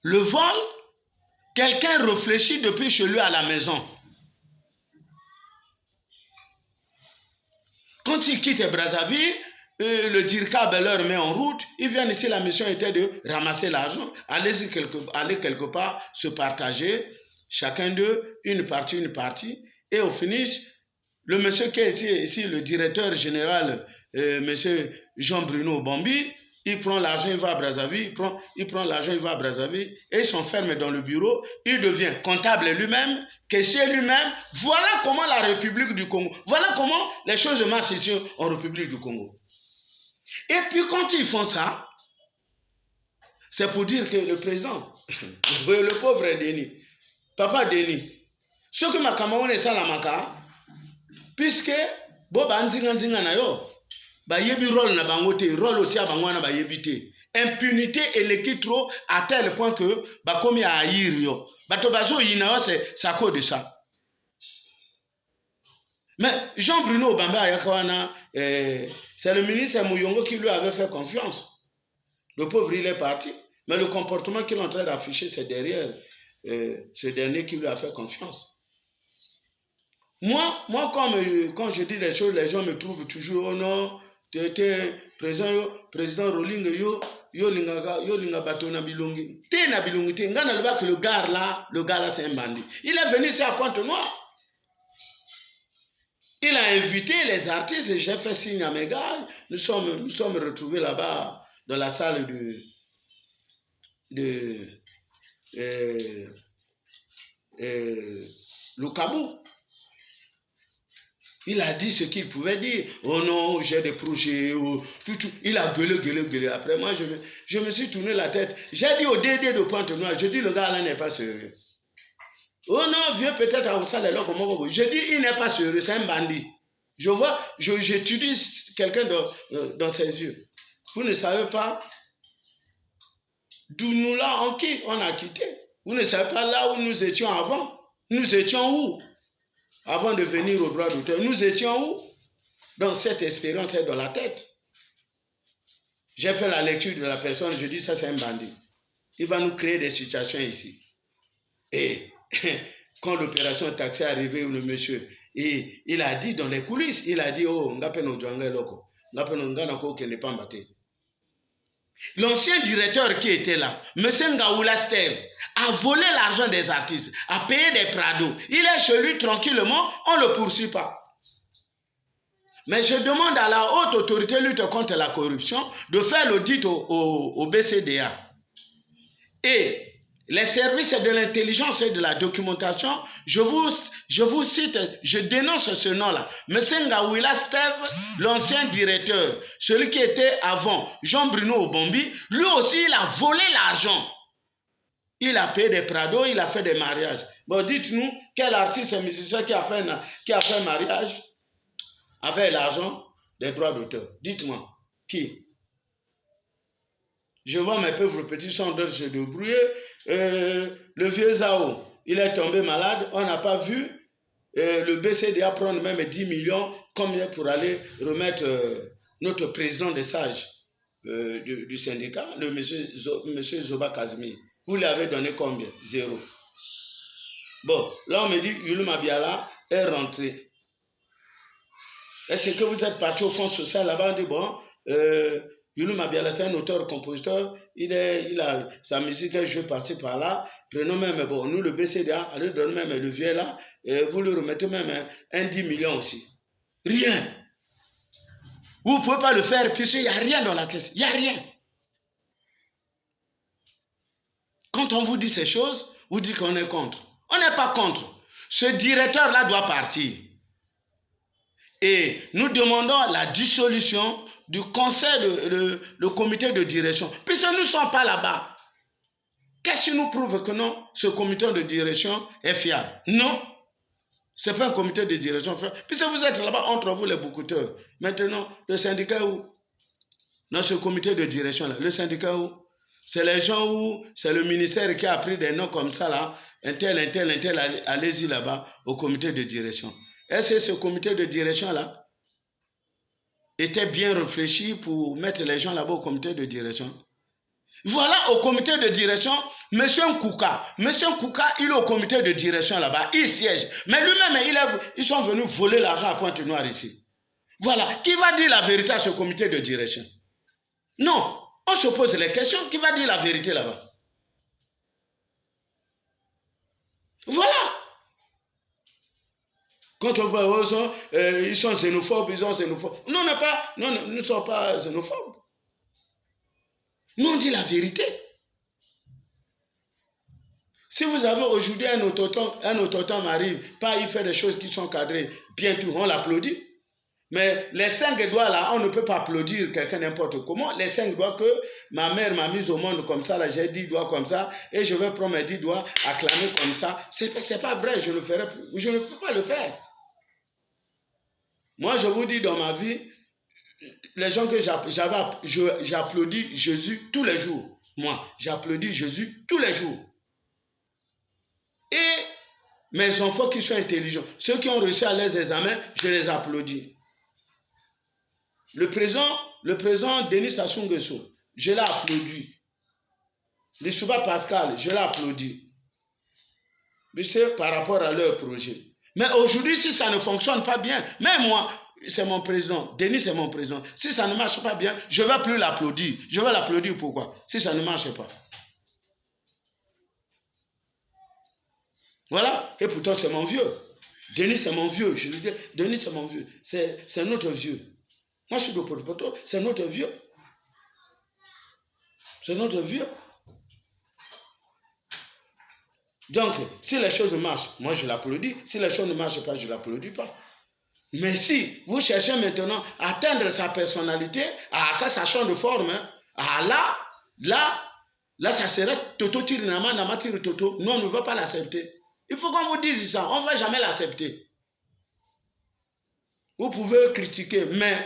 Le vol, quelqu'un réfléchit depuis chez lui à la maison. Quand il quitte Brazzaville, le DIRCAB leur met en route. Ils viennent ici, la mission était de ramasser l'argent, aller quelque part, se partager, chacun d'eux, une partie. Et au finish, le monsieur qui est ici le directeur général, monsieur Jean-Bruno Bambi, il prend l'argent, il va à Brazzaville, il prend l'argent, il va à Brazzaville, et il s'enferme dans le bureau, il devient comptable lui-même, caissier lui-même. Voilà comment la République du Congo, voilà comment les choses marchent ici en République du Congo. Et puis quand ils font ça, c'est pour dire que le président, le pauvre Denis, papa Denis, ce que ma Cameroun est ça la maka, puisque boba nzinga na yo, ba yebi rôle na bangote, rôle oti abangwana ba yebite. Impunité eleki trop à tel point que ba komi a haïr yo. Bato bazo yina c'est à cause de ça. Mais Jean-Bruno Bamba Ayakawana, c'est le ministre Mouyongo qui lui avait fait confiance. Le pauvre, il est parti. Mais le comportement qu'il est en train d'afficher, c'est derrière ce dernier qui lui a fait confiance. Moi quand je dis des choses, les gens me trouvent toujours, oh non, tu étais président Rolling, yo linga bato na bilongi. Te na bilongi te, ngana le bas que le gars là c'est un bandit. Il est venu ici à Pointe-Noire. Il a invité les artistes, j'ai fait signe à mes gars. Nous sommes retrouvés là-bas dans la salle de Lukabou. Il a dit ce qu'il pouvait dire. Oh non, j'ai des projets. Oh, tout. Il a gueulé. Après moi, je me suis tourné la tête. J'ai dit au DD de Pointe-Noire, je dis le gars là n'est pas sérieux. Oh non, vieux peut-être à Oussal, je dis il n'est pas sérieux, c'est un bandit. Je vois, j'étudie quelqu'un dans ses yeux. Vous ne savez pas d'où nous là, on a quitté. Vous ne savez pas là où nous étions avant. Nous étions où? Avant de venir au droit d'auteur, nous étions où? Donc cette expérience est dans la tête. J'ai fait la lecture de la personne, je dis ça c'est un bandit. Il va nous créer des situations ici. Et quand l'opération taxi est arrivée, le monsieur, et il a dit dans les coulisses, il a dit, oh, l'ancien directeur qui était là, M. Ngaoula Steve, a volé l'argent des artistes, a payé des prados. Il est chez lui tranquillement, on ne le poursuit pas. Mais je demande à la haute autorité lutte contre la corruption de faire l'audit au BCDA. Et les services de l'intelligence et de la documentation, je vous cite, je dénonce ce nom-là. M. Ngaoula Steve, l'ancien directeur, celui qui était avant Jean-Bruno Bambi, lui aussi, il a volé l'argent. Il a payé des prados, il a fait des mariages. Bon, dites-nous, quel artiste et musicien qui a fait un mariage avec l'argent des droits d'auteur? Dites-moi, qui? Je vois mes pauvres petits sondeurs se débrouiller. Le vieux Zao, il est tombé malade. On n'a pas vu le BCDA prendre même 10 millions combien pour aller remettre notre président des sages du syndicat, le monsieur Zoba Kazmi. Vous lui avez donné combien? 0. Bon, là on me dit Yulou Mabiala est rentré. Est-ce que vous êtes parti au fonds social là-bas? On dit bon, Yulou Mabiala, c'est un auteur-compositeur, il a sa musique est jouée par-ci par-là. Prenons même, bon, nous le BCDA, allez donner même le vieux là, vous lui remettez même un 10 millions aussi. Rien. Vous ne pouvez pas le faire puisqu'il n'y a rien dans la caisse. Il n'y a rien. Quand on vous dit ces choses, vous dites qu'on est contre. On n'est pas contre. Ce directeur-là doit partir. Et nous demandons la dissolution du conseil, le comité de direction. Puisque nous ne sommes pas là-bas. Qu'est-ce qui nous prouve que non, ce comité de direction est fiable? Non. Ce n'est pas un comité de direction fiable. Puisque vous êtes là-bas entre vous les boucouteurs. Maintenant, le syndicat où? Dans ce comité de direction-là, le syndicat où? C'est les gens où c'est le ministère qui a pris des noms comme ça là, un tel, allez-y là-bas au comité de direction. Est-ce que ce comité de direction-là était bien réfléchi pour mettre les gens là-bas au comité de direction? Voilà au comité de direction, M. Kouka. M. Kouka, il est au comité de direction là-bas, il siège. Mais lui-même, ils sont venus voler l'argent à Pointe-Noire ici. Voilà. Qui va dire la vérité à ce comité de direction? Non. On se pose les questions. Qui va dire la vérité là-bas? Voilà. Quand on voit ils sont xénophobes, ils sont xénophobes. Nous ne sommes pas xénophobes. Nous, on dit la vérité. Si vous avez aujourd'hui un autotome arrive, pas il fait des choses qui sont cadrées, bientôt, on l'applaudit. Mais les 5 doigts là, on ne peut pas applaudir quelqu'un n'importe comment. Les 5 doigts que ma mère m'a mis au monde comme ça, là, j'ai 10 doigts comme ça, et je vais prendre mes 10 doigts, acclamer comme ça. C'est pas vrai, je ne peux pas le faire. Moi, je vous dis, dans ma vie, les gens que j'applaudis Jésus tous les jours. Moi, j'applaudis Jésus tous les jours. Et mes enfants qui sont intelligents, ceux qui ont réussi à leurs examens, je les applaudis. Le président Denis Sassou Nguesso, je l'ai applaudi. Lissouba Pascal, je l'ai applaudi. C'est par rapport à leur projet. Mais aujourd'hui, si ça ne fonctionne pas bien, même moi, c'est mon président, Denis c'est mon président, si ça ne marche pas bien, je ne vais plus l'applaudir. Je vais l'applaudir pourquoi? Si ça ne marche pas. Voilà, et pourtant c'est mon vieux. Denis c'est mon vieux, je veux dire, Denis c'est mon vieux, c'est notre vieux. Moi je suis de Poto, c'est notre vieux. C'est notre vieux. Donc, si les choses marchent, moi je l'applaudis. Si les choses ne marchent pas, je ne l'applaudis pas. Mais si vous cherchez maintenant à atteindre sa personnalité, ça change de forme, là, ça serait Toto Tirinama, Nama Tiri Toto. Nous, on ne veut pas l'accepter. Il faut qu'on vous dise ça. On ne va jamais l'accepter. Vous pouvez critiquer, mais